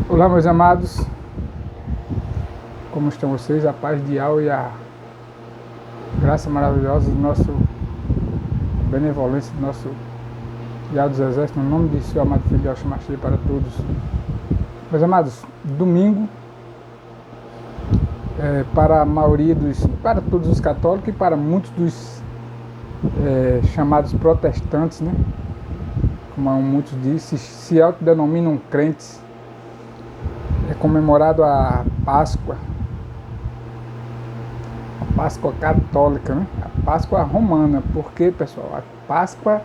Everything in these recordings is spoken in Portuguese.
Olá, meus amados, como estão vocês? A paz de Yahweh e a graça maravilhosa do nosso, a benevolência do nosso Yahweh dos Exércitos, no nome de seu amado Filho Yahshua Mashiach para todos. Meus amados, domingo, para a maioria para todos os católicos e para muitos dos chamados protestantes, né? Como muitos dizem, se autodenominam crentes, é comemorado a Páscoa católica, né? A Páscoa romana, porque, pessoal, a Páscoa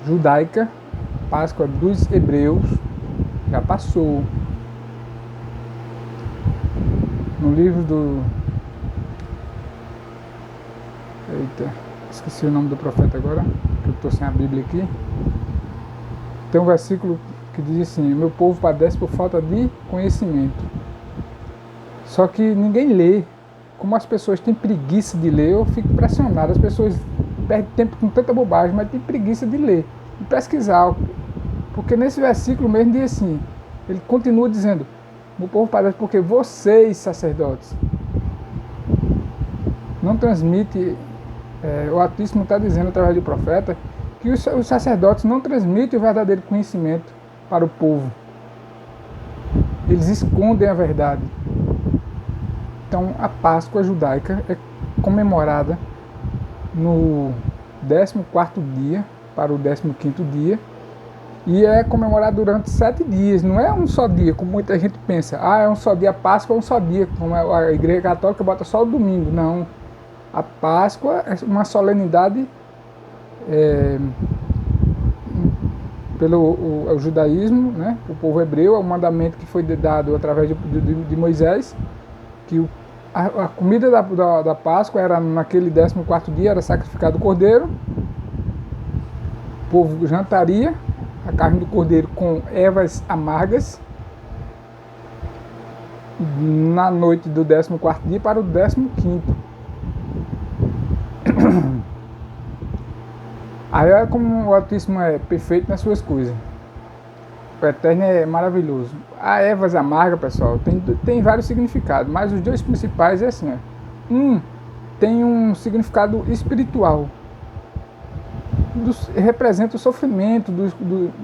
judaica, a Páscoa dos hebreus, já passou. No livro do... esqueci o nome do profeta agora, que eu estou sem a Bíblia aqui. Tem um versículo que diz assim: meu povo padece por falta de conhecimento. Só que ninguém lê. Como as pessoas têm preguiça de ler, eu fico impressionado. As pessoas perdem tempo com tanta bobagem, mas têm preguiça de ler e pesquisar. Porque nesse versículo mesmo diz assim, ele continua dizendo: meu povo padece porque vocês, sacerdotes, não transmite, o Altíssimo está dizendo através do profeta, que os sacerdotes não transmitem o verdadeiro conhecimento para o povo. Eles escondem a verdade. Então a Páscoa judaica é comemorada no 14º dia para o 15º dia e é comemorada durante 7 dias. Não é um só dia, como muita gente pensa. É um só dia, a Páscoa é um só dia, como a Igreja Católica bota só o domingo. Não. A Páscoa é uma solenidade pelo o judaísmo, né? O povo hebreu, é um mandamento que foi dado através de Moisés, que a comida da Páscoa era naquele 14º dia, era sacrificado o cordeiro, o povo jantaria a carne do cordeiro com ervas amargas na noite do 14º dia para o 15º. Aí é como o Altíssimo é perfeito nas suas coisas. O Eterno é maravilhoso. A ervas amargas, pessoal, tem vários significados, mas os dois principais é assim, tem um significado espiritual. Representa o sofrimento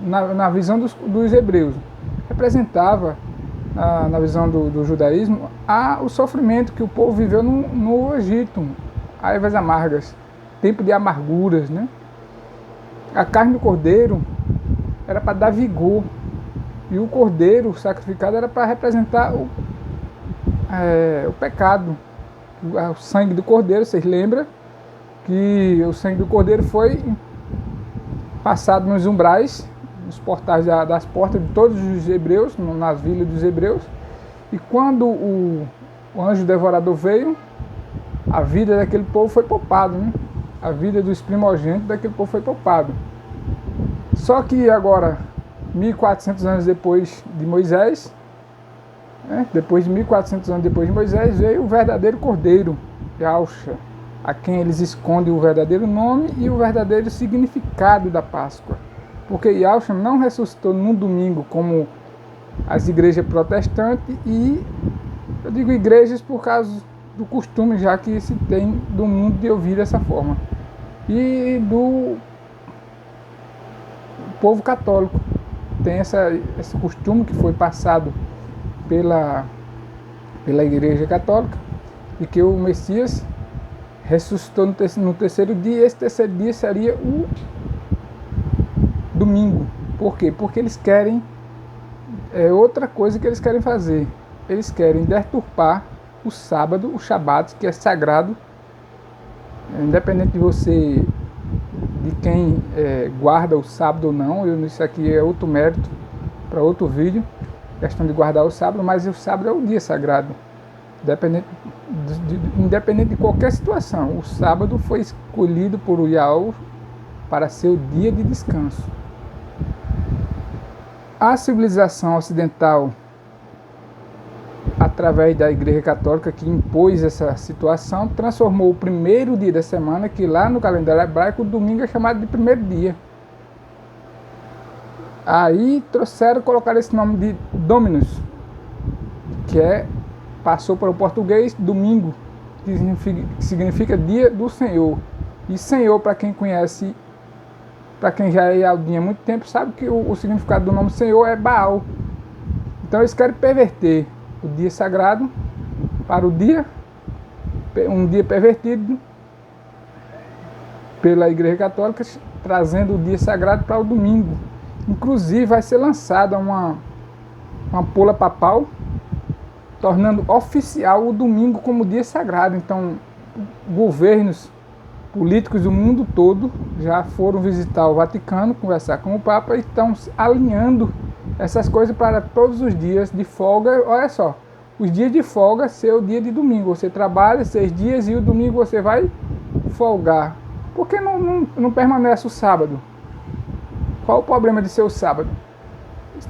na visão dos hebreus. Representava, na visão do judaísmo, o sofrimento que o povo viveu no Egito. Ervas amargas, tempo de amarguras, né? A carne do cordeiro era para dar vigor, e o cordeiro sacrificado era para representar o pecado. O sangue do cordeiro, vocês lembram que o sangue do cordeiro foi passado nos umbrais, nos portais das portas de todos os hebreus, nas vilas dos hebreus, e quando o anjo devorador veio, a vida daquele povo foi poupada, né? A vida dos primogênitos daquele povo foi poupada. Só que agora, 1400 anos depois de Moisés, depois de 1400 anos depois de Moisés, veio o verdadeiro cordeiro, Yahshua, a quem eles escondem o verdadeiro nome e o verdadeiro significado da Páscoa. Porque Yahshua não ressuscitou num domingo como as igrejas protestantes, e eu digo igrejas por causa do costume já que se tem do mundo de ouvir dessa forma, e do povo católico tem esse costume que foi passado pela Igreja Católica, e que o Messias ressuscitou no terceiro dia, e esse terceiro dia seria o domingo. Por quê? Porque eles querem, outra coisa que eles querem fazer, eles querem deturpar o sábado, o Shabat, que é sagrado, independente de quem guarda o sábado ou não. Isso aqui é outro mérito para outro vídeo, questão de guardar o sábado, mas o sábado é o dia sagrado, independente de qualquer situação. O sábado foi escolhido por Yahweh para ser o dia de descanso. A civilização ocidental, através da Igreja Católica, que impôs essa situação, transformou o primeiro dia da semana, que lá no calendário hebraico o domingo é chamado de primeiro dia. Aí colocaram esse nome de Dominus, passou para o português domingo, que significa dia do Senhor. E Senhor, para quem conhece, para quem já é aldinha há muito tempo, sabe que o significado do nome Senhor é Baal. Então eles querem perverter o dia sagrado para um dia pervertido pela Igreja Católica, trazendo o dia sagrado para o domingo. Inclusive vai ser lançada uma bula papal, tornando oficial o domingo como dia sagrado. Então, governos políticos do mundo todo já foram visitar o Vaticano, conversar com o Papa e estão alinhando essas coisas para todos os dias de folga. Olha só, os dias de folga ser o dia de domingo. Você trabalha 6 dias e o domingo você vai folgar. Por que não permanece o sábado? Qual o problema de ser o sábado?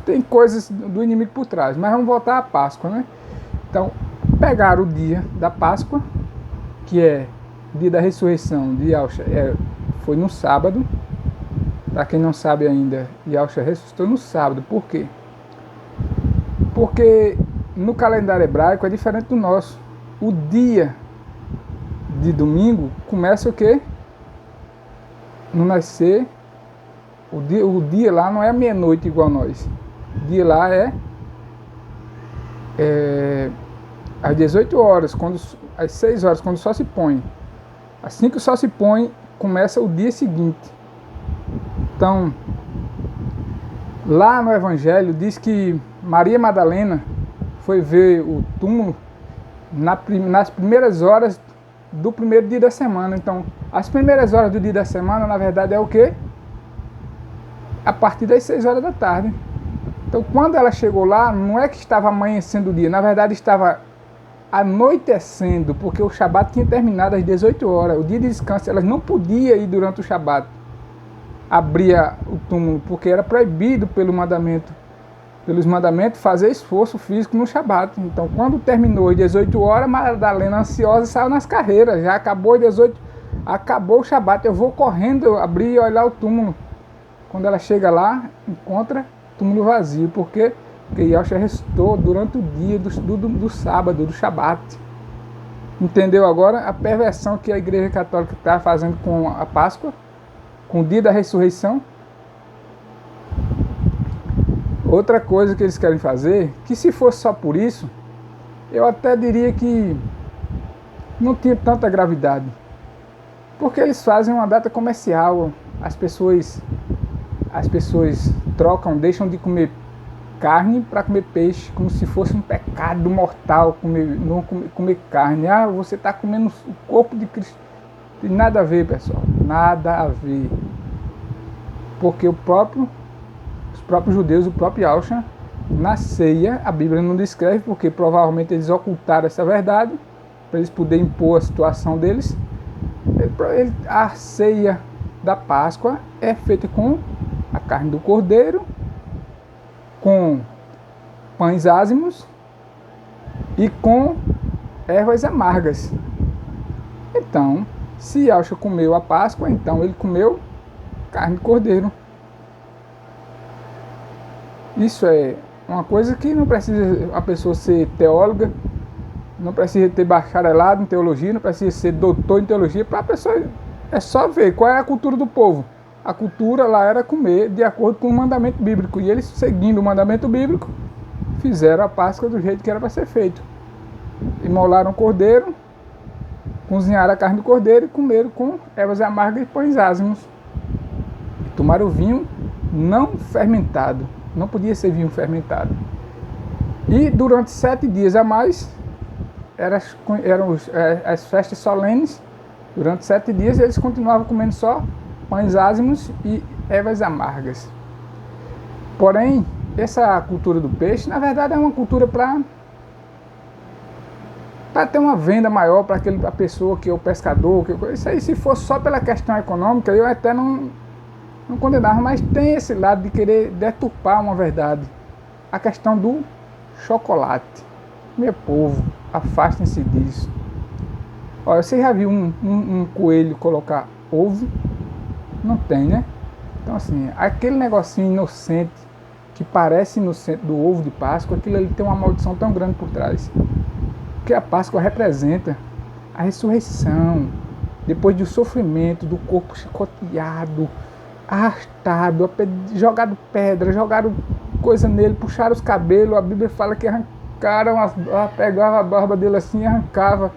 Tem coisas do inimigo por trás, mas vamos voltar à Páscoa, né? Então, pegaram o dia da Páscoa, que é o dia da ressurreição de Yahushua, foi no sábado. Para quem não sabe ainda, Yahushua ressuscitou no sábado. Por quê? Porque no calendário hebraico é diferente do nosso. O dia de domingo começa o quê? No nascer. O dia lá não é meia-noite igual nós. O dia lá é às 18 horas, às 6 horas, quando o sol se põe. Assim que o sol se põe, começa o dia seguinte. Então, lá no Evangelho diz que Maria Madalena foi ver o túmulo nas primeiras horas do primeiro dia da semana. Então, as primeiras horas do dia da semana, na verdade, é o quê? A partir das 6 horas da tarde. Então, quando ela chegou lá, não é que estava amanhecendo o dia, na verdade estava anoitecendo, porque o Shabat tinha terminado às 18 horas. O dia de descanso, elas não podiam ir durante o Shabat, abria o túmulo, porque era proibido pelos mandamentos, fazer esforço físico no Shabat. Então, quando terminou às 18 horas, Madalena, ansiosa, saiu nas carreiras. Já acabou às 18, acabou o Shabat, eu vou correndo, abrir e olhar o túmulo. Quando ela chega lá, encontra o túmulo vazio. Por quê? Porque Yahushua ressuscitou durante o dia do sábado, do Shabat. Entendeu agora a perversão que a Igreja Católica está fazendo com a Páscoa, com o dia da ressurreição? Outra coisa que eles querem fazer, que se fosse só por isso, eu até diria que não tinha tanta gravidade. Porque eles fazem uma data comercial, as pessoas trocam, deixam de comer carne para comer peixe, como se fosse um pecado mortal comer carne. Ah, você está comendo o corpo de Cristo. Tem nada a ver, pessoal, nada a ver. Porque os próprios judeus, o próprio Yahushua, na ceia, a Bíblia não descreve, porque provavelmente eles ocultaram essa verdade, para eles poderem impor a situação deles. A ceia da Páscoa é feita com a carne do cordeiro, com pães ázimos e com ervas amargas. Então, se Yahushua comeu a Páscoa, então ele comeu carne de cordeiro. Isso é uma coisa que não precisa a pessoa ser teóloga, não precisa ter bacharelado em teologia, não precisa ser doutor em teologia, para a pessoa é só ver qual é a cultura do povo. A cultura lá era comer de acordo com o mandamento bíblico, e eles, seguindo o mandamento bíblico, fizeram a Páscoa do jeito que era para ser feito. Imolaram o cordeiro, cozinharam a carne do cordeiro e comeram com ervas amargas e pães ázimos. E tomaram vinho não fermentado, não podia ser vinho fermentado. E durante 7 dias a mais, eram as festas solenes. Durante 7 dias eles continuavam comendo só pães ázimos e ervas amargas. Porém, essa cultura do peixe, na verdade, é uma cultura para ter uma venda maior para a pessoa que é o pescador. Isso aí, se fosse só pela questão econômica, eu até não condenava, mas tem esse lado de querer deturpar uma verdade. A questão do chocolate. Meu povo, afastem-se disso. Olha, você já viu um coelho colocar ovo? Não tem, né? Então assim, aquele negocinho inocente que parece inocente do ovo de Páscoa, aquilo ali tem uma maldição tão grande por trás. Porque a Páscoa representa a ressurreição, depois do sofrimento, do corpo chicoteado, arrastado, jogado pedra, jogaram coisa nele, puxaram os cabelos, a Bíblia fala que arrancaram, pegavam a barba dele assim e arrancava.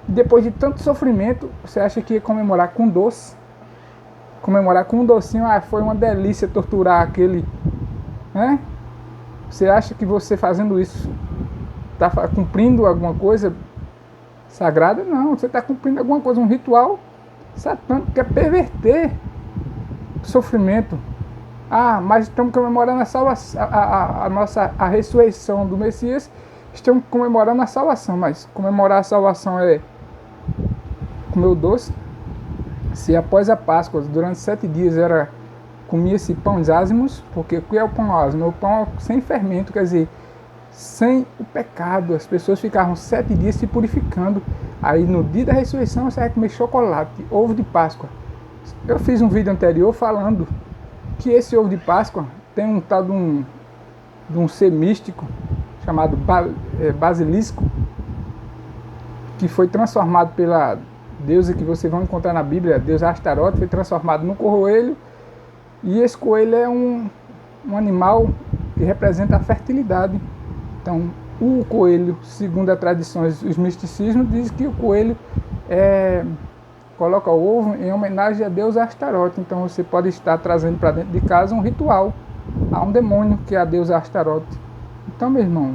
E depois de tanto sofrimento, você acha que ia comemorar com doce? Comemorar com um docinho, foi uma delícia torturar aquele, né? Você acha que você fazendo isso está cumprindo alguma coisa sagrada? Não, você está cumprindo alguma coisa, um ritual satânico que é perverter o sofrimento. Mas estamos comemorando a salvação, a ressurreição do Messias, estamos comemorando a salvação, mas comemorar a salvação é comer o doce? Se após a Páscoa, durante 7 dias, comia-se pães ázimos, porque o que é o pão ázimo? O pão sem fermento, quer dizer, sem o pecado. As pessoas ficavam 7 dias se purificando. Aí no dia da ressurreição você vai comer chocolate, ovo de Páscoa. Eu fiz um vídeo anterior falando que esse ovo de Páscoa tem um tal de um ser místico chamado basilisco, que foi transformado pela deusa que vocês vão encontrar na Bíblia, a deusa Astarote, foi transformado num coelho. E esse coelho é um animal que representa a fertilidade. Então, o coelho, segundo as tradições, os misticismos, diz que o coelho coloca o ovo em homenagem a Deus Astarote. Então, você pode estar trazendo para dentro de casa um ritual a um demônio, que é a deusa Astarote. Então, meu irmão,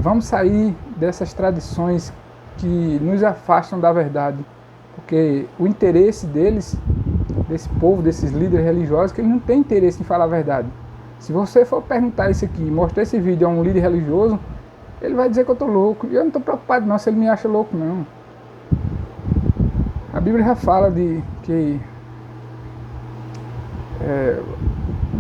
vamos sair dessas tradições que nos afastam da verdade, porque o interesse deles, desse povo, desses líderes religiosos, que eles não têm interesse em falar a verdade. Se você for perguntar isso aqui, mostrar esse vídeo a um líder religioso, ele vai dizer que eu estou louco. E eu não estou preocupado não se ele me acha louco, não. A Bíblia já fala de que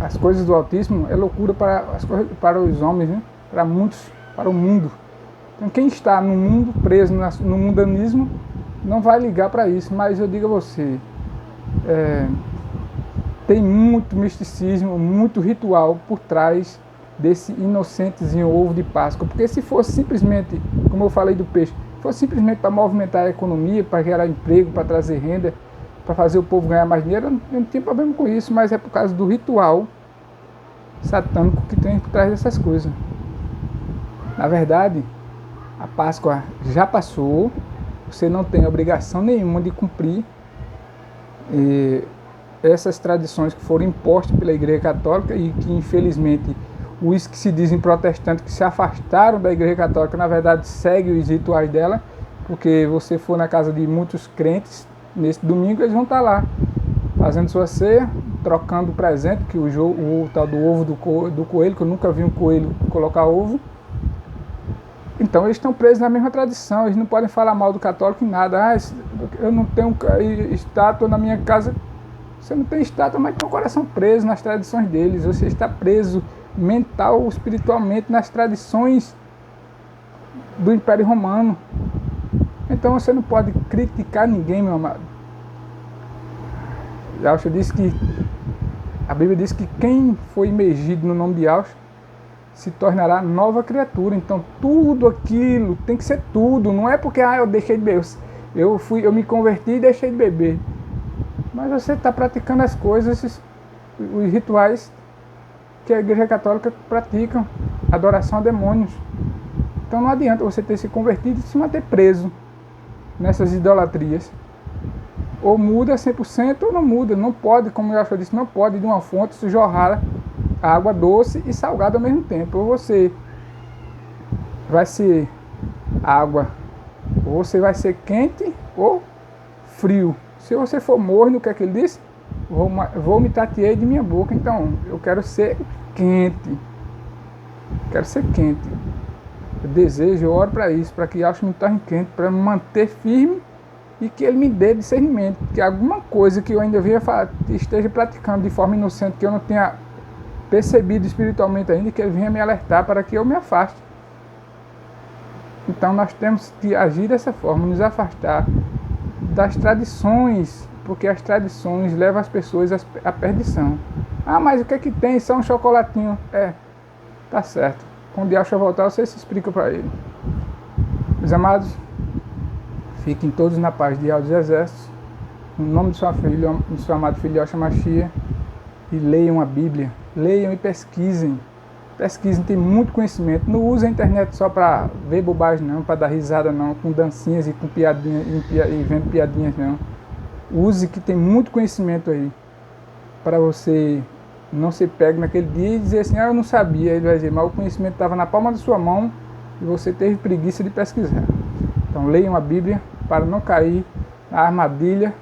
as coisas do Altíssimo é loucura para os homens, né? Para muitos, para o mundo. Então quem está no mundo, preso no mundanismo, não vai ligar para isso. Mas eu digo a você, tem muito misticismo, muito ritual por trás desse inocentezinho ovo de Páscoa. Porque se fosse simplesmente, como eu falei do peixe, fosse simplesmente para movimentar a economia, para gerar emprego, para trazer renda, para fazer o povo ganhar mais dinheiro, eu não tenho problema com isso, mas é por causa do ritual satânico que tem por trás dessas coisas. Na verdade, a Páscoa já passou, você não tem obrigação nenhuma de cumprir essas tradições que foram impostas pela Igreja Católica e que, infelizmente, os que se dizem protestantes, que se afastaram da Igreja Católica, na verdade, seguem os rituais dela, porque você for na casa de muitos crentes, nesse domingo eles vão estar lá, fazendo sua ceia, trocando o presente, que o tal do ovo do coelho, que eu nunca vi um coelho colocar ovo. Então eles estão presos na mesma tradição, eles não podem falar mal do católico em nada. Eu não tenho estátua na minha casa. Você não tem estátua, mas tem o coração preso nas tradições deles. Você está preso mental ou espiritualmente nas tradições do Império Romano. Então você não pode criticar ninguém, meu amado. Yahshua disse que a Bíblia diz que quem foi imergido no nome de Yahshua se tornará nova criatura. Então tudo aquilo tem que ser tudo. Não é porque eu deixei de beber, eu me converti e deixei de beber. Mas você está praticando as coisas, os rituais que a Igreja Católica pratica, adoração a demônios. Então não adianta você ter se convertido e se manter preso nessas idolatrias. Ou muda 100% ou não muda. Não pode, como eu já disse, não pode de uma fonte se jorrar água doce e salgada ao mesmo tempo. Ou você vai ser água, ou você vai ser quente ou frio. Se você for morno, o que é que ele disse? Vou me tatear de minha boca. Então, eu quero ser quente. Quero ser quente. Eu desejo, eu oro para isso, para que Yahshua me torne quente, para me manter firme e que ele me dê discernimento. Que alguma coisa que eu ainda esteja praticando de forma inocente, que eu não tenha percebido espiritualmente ainda, que ele venha me alertar para que eu me afaste. Então nós temos que agir dessa forma, nos afastar das tradições porque as tradições levam as pessoas à perdição. Ah, mas o que é que tem? Só um chocolatinho. Tá certo. Quando o Yahshua voltar, você se explica para ele. Meus amados, fiquem todos na paz de Yahweh dos Exércitos, no nome do seu amado filho Yahshua Mashiach, e leiam a Bíblia, leiam e pesquisem. Pesquisem, tem muito conhecimento. Não use a internet só para ver bobagem não, para dar risada não, com dancinhas e com piadinhas e vendo piadinhas não. Use que tem muito conhecimento aí, para você não se pegue naquele dia e dizer assim, eu não sabia. Ele vai dizer, mas o conhecimento estava na palma da sua mão e você teve preguiça de pesquisar. Então leiam a Bíblia para não cair na armadilha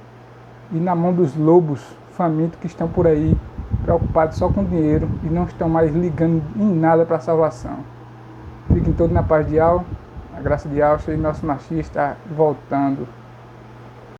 e na mão dos lobos famintos que estão por aí, preocupados só com dinheiro e não estão mais ligando em nada para a salvação. Fiquem todos na paz de Yahweh, a graça de Yahweh, e nosso Mashiach está voltando.